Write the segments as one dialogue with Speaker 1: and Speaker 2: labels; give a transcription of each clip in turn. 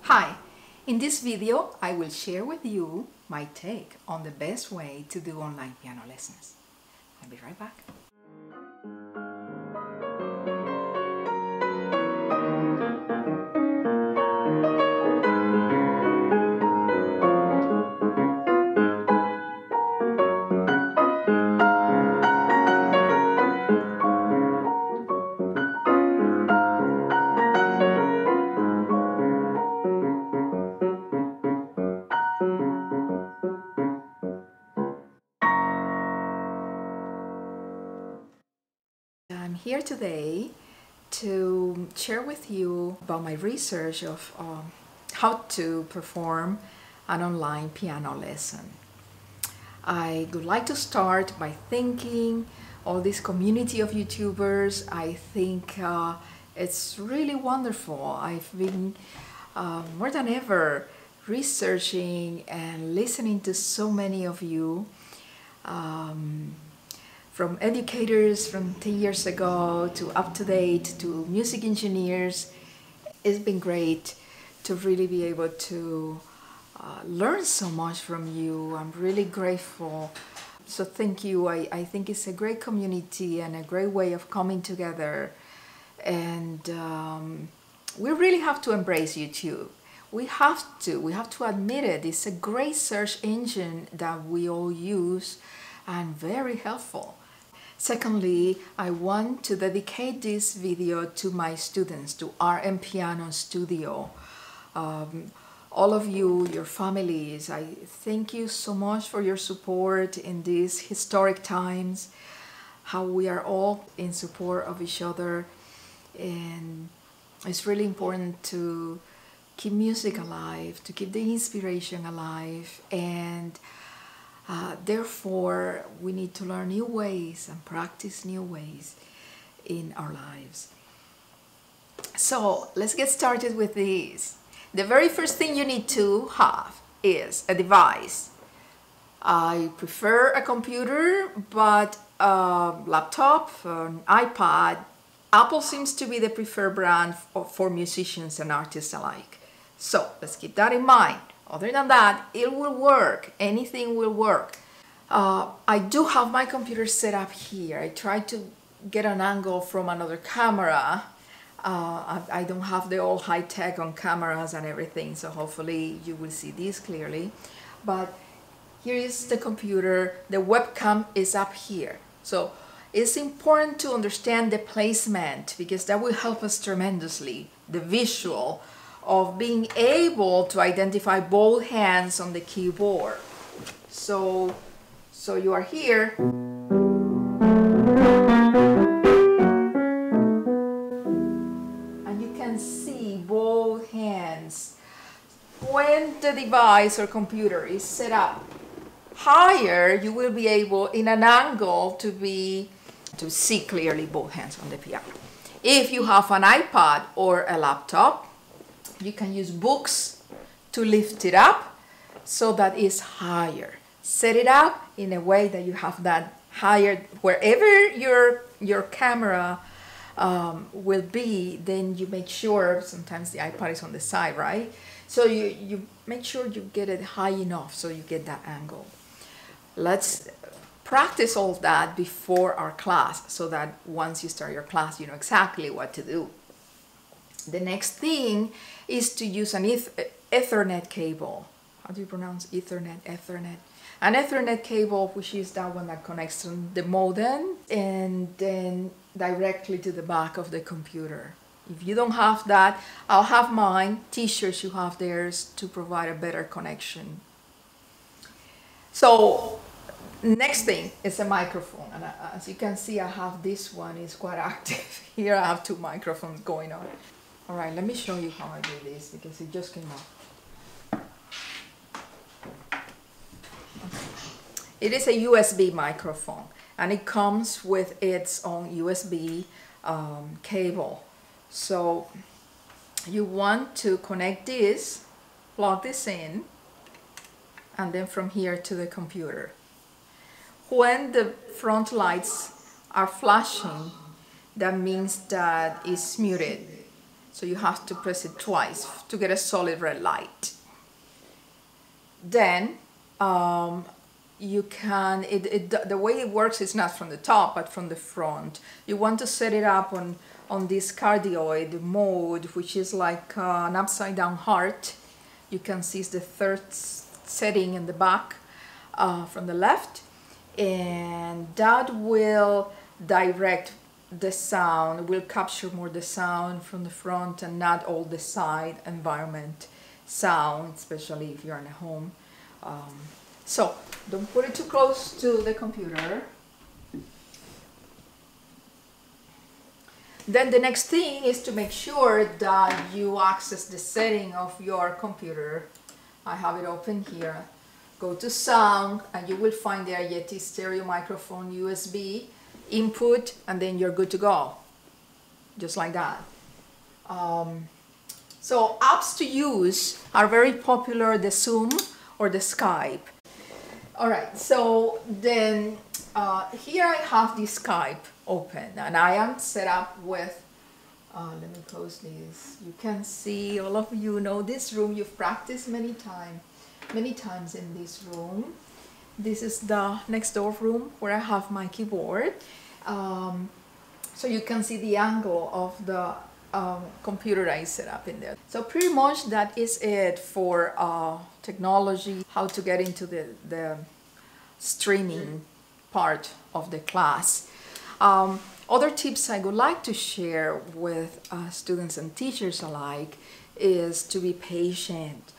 Speaker 1: Hi, in this video I will share with you my take on the best way to do online piano lessons. I'll be right back. I'm here today to share with you about my research of how to perform an online piano lesson. I would like to start by thanking all this community of YouTubers. I think it's really wonderful. I've been more than ever researching and listening to so many of you. From educators from 10 years ago to up to date to music engineers. It's been great to really be able to learn so much from you. I'm really grateful. So thank you. I think it's a great community and a great way of coming together. And we really have to embrace YouTube. We have to admit it. It's a great search engine that we all use and very helpful. Secondly, I want to dedicate this video to my students, to RM Piano Studio. All of you, your families, I thank you so much for your support in these historic times, how we are all in support of each other. And it's really important to keep music alive, to keep the inspiration alive, and therefore, we need to learn new ways and practice new ways in our lives. So let's get started with this. The very first thing you need to have is a device. I prefer a computer, but a laptop, an iPad. Apple seems to be the preferred brand for musicians and artists alike. So let's keep that in mind. Other than that, it will work. Anything will work. I do have my computer set up here. I tried to get an angle from another camera. I don't have the old high tech on cameras and everything, so hopefully you will see this clearly. But here is the computer. The webcam is up here. So it's important to understand the placement because that will help us tremendously. The visual of being able to identify both hands on the keyboard. So you are here. And you can see both hands. When the device or computer is set up higher, you will be able, in an angle, to see clearly both hands on the piano. If you have an iPad or a laptop, you can use books to lift it up so that it's higher. Set it up in a way that you have that higher, wherever your camera will be, then you make sure, sometimes the iPad is on the side, right? So you make sure you get it high enough so you get that angle. Let's practice all that before our class so that once you start your class, you know exactly what to do. The next thing is to use an Ethernet cable. How do you pronounce Ethernet? Ethernet. An Ethernet cable, which is that one that connects to the modem and then directly to the back of the computer. If you don't have that, I'll have mine. T-shirts you have theirs to provide a better connection. So next thing is a microphone. And as you can see, I have this one, it's quite active. Here I have two microphones going on. All right, let me show you how I do this because it just came up. It is a USB microphone and it comes with its own USB cable. So you want to connect this, plug this in, and then from here to the computer. When the front lights are flashing, that means that it's muted. So you have to press it twice to get a solid red light. Then you can, the way it works is not from the top but from the front. You want to set it up on this cardioid mode, which is like an upside down heart. You can see it's the third setting in the back from the left, and that will direct the sound, will capture more the sound from the front and not all the side environment sound, especially if you're in a home. So don't put it too close to the computer. Then the next thing is to make sure that you access the setting of your computer. I have it open here. Go to sound and you will find there Yeti stereo microphone USB input, and then you're good to go. Just like that. So apps to use are very popular, the Zoom or the Skype. All right, so then here I have the Skype open and I am set up with, let me close this. You can see, all of you know this room, you've practiced many times in this room. This is the next door room where I have my keyboard. So you can see the angle of the computer I set up in there. So pretty much that is it for technology, how to get into the streaming part of the class. Other tips I would like to share with students and teachers alike is to be patient.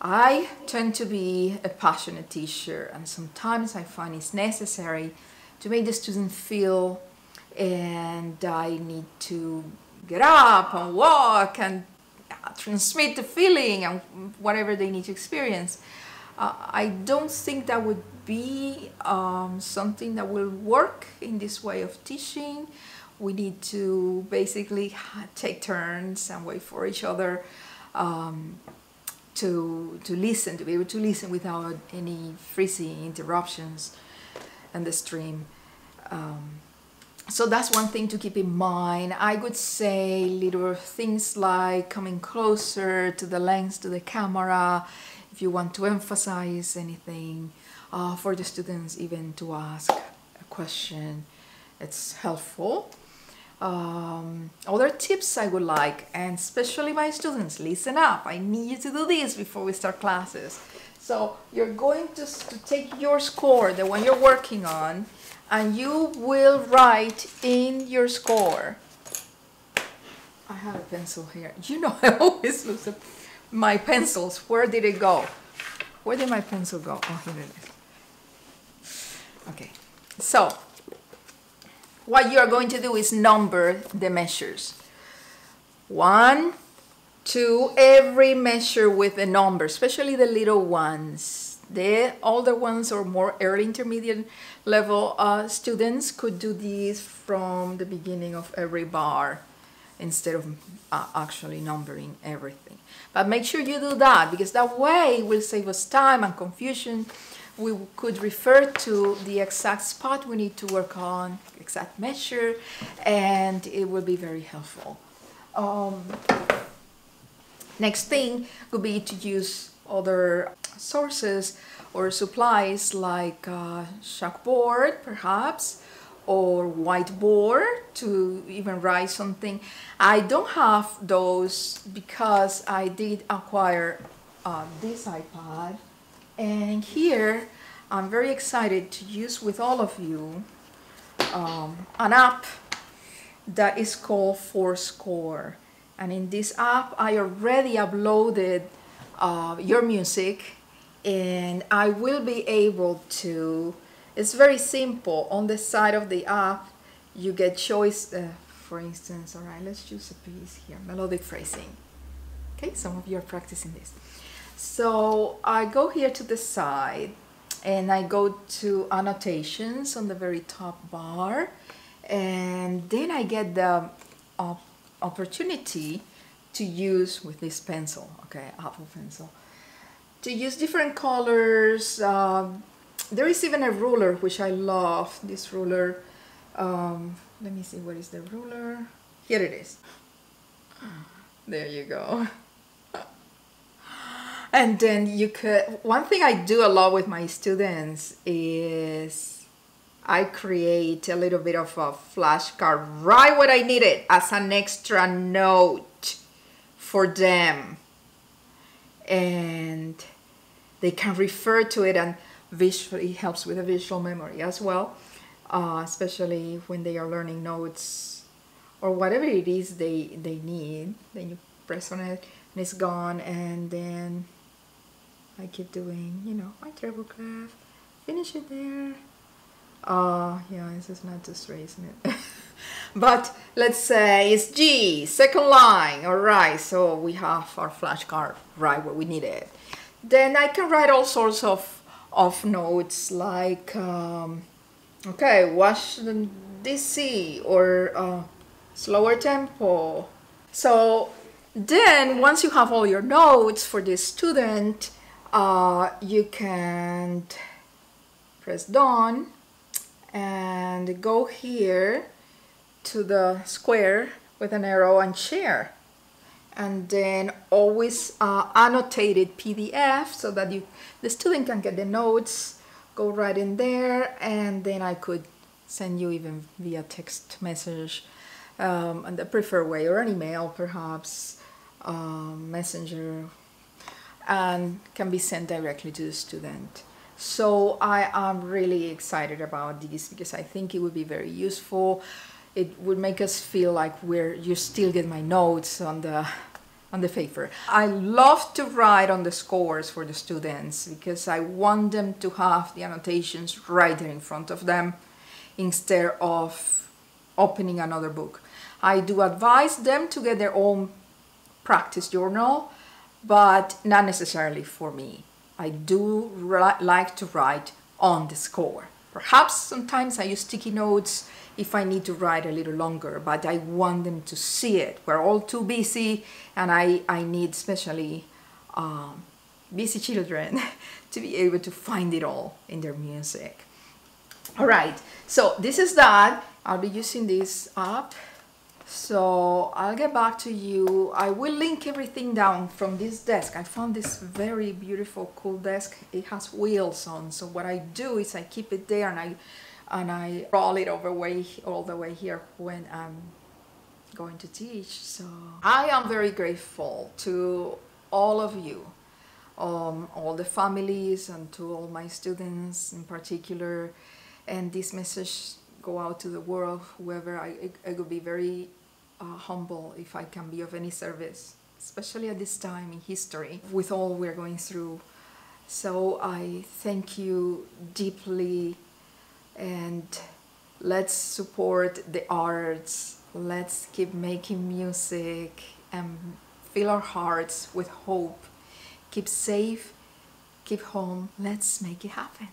Speaker 1: I tend to be a passionate teacher, and sometimes I find it's necessary to make the student feel, and I need to get up and walk and transmit the feeling and whatever they need to experience. I don't think that would be something that will work in this way of teaching. We need to basically take turns and wait for each other to listen, to be able to listen without any freezing interruptions in the stream. So that's one thing to keep in mind. I would say little things like coming closer to the lens, to the camera, if you want to emphasize anything, for the students even to ask a question, it's helpful. Other tips I would like, and especially my students, listen up. I need you to do this before we start classes. So you're going to take your score, the one you're working on, and you will write in your score. I have a pencil here. You know, I always lose my pencils. Where did it go? Where did my pencil go? Oh, here it is. Okay, so what you are going to do is number the measures. 1, 2, every measure with a number, especially the little ones. The older ones or more early intermediate level students could do these from the beginning of every bar instead of actually numbering everything. But make sure you do that, because that way it will save us time and confusion. We could refer to the exact spot we need to work on, exact measure, and it will be very helpful. Next thing would be to use other sources or supplies like chalkboard perhaps, or whiteboard to even write something. I don't have those because I did acquire this iPad, and here I'm very excited to use with all of you an app that is called Fourscore. And in this app I already uploaded your music, and I will be able to, it's very simple. On the side of the app you get choice, for instance, all right, let's choose a piece here, melodic phrasing. Okay, some of you are practicing this. So I go here to the side and I go to annotations on the very top bar, and then I get the opportunity to use with this pencil, okay, Apple pencil, to use different colors. There is even a ruler, which I love, this ruler. Let me see, what is the ruler? Here it is. There you go. And then you could, one thing I do a lot with my students is I create a little bit of a flashcard right when I need it as an extra note for them. And they can refer to it, and visually helps with a visual memory as well, especially when they are learning notes or whatever it is they need. Then you press on it and it's gone, and then I keep doing, you know, my treble clef, finish it there. Yeah, this is not too straight, isn't it? But let's say it's G, second line. All right, so we have our flashcard right where we need it. Then I can write all sorts of notes like, okay, watch this C, or slower tempo. So then once you have all your notes for this student, you can press done and go here to the square with an arrow and share, and then always annotated PDF so that the student can get the notes, go right in there, and then I could send you even via text message, and the preferred way, or an email perhaps, messenger, and can be sent directly to the student. So I am really excited about this because I think it would be very useful. It would make us feel like you still get my notes on the paper. I love to write on the scores for the students because I want them to have the annotations right there in front of them instead of opening another book. I do advise them to get their own practice journal, but not necessarily for me. I do like to write on the score. Perhaps sometimes I use sticky notes if I need to write a little longer, but I want them to see it. We're all too busy, and I need especially busy children to be able to find it all in their music. All right, so this is that. I'll be using this app. So I'll get back to you. I will link everything down from this desk. I found this very beautiful, cool desk. It has wheels on. So what I do is I keep it there, and I roll it all the way here when I'm going to teach. So I am very grateful to all of you, all the families, and to all my students in particular. And this message go out to the world, whoever. I would be very humble if I can be of any service, especially at this time in history with all we're going through. So I thank you deeply, and let's support the arts. Let's keep making music and fill our hearts with hope. Keep safe, keep home. Let's make it happen.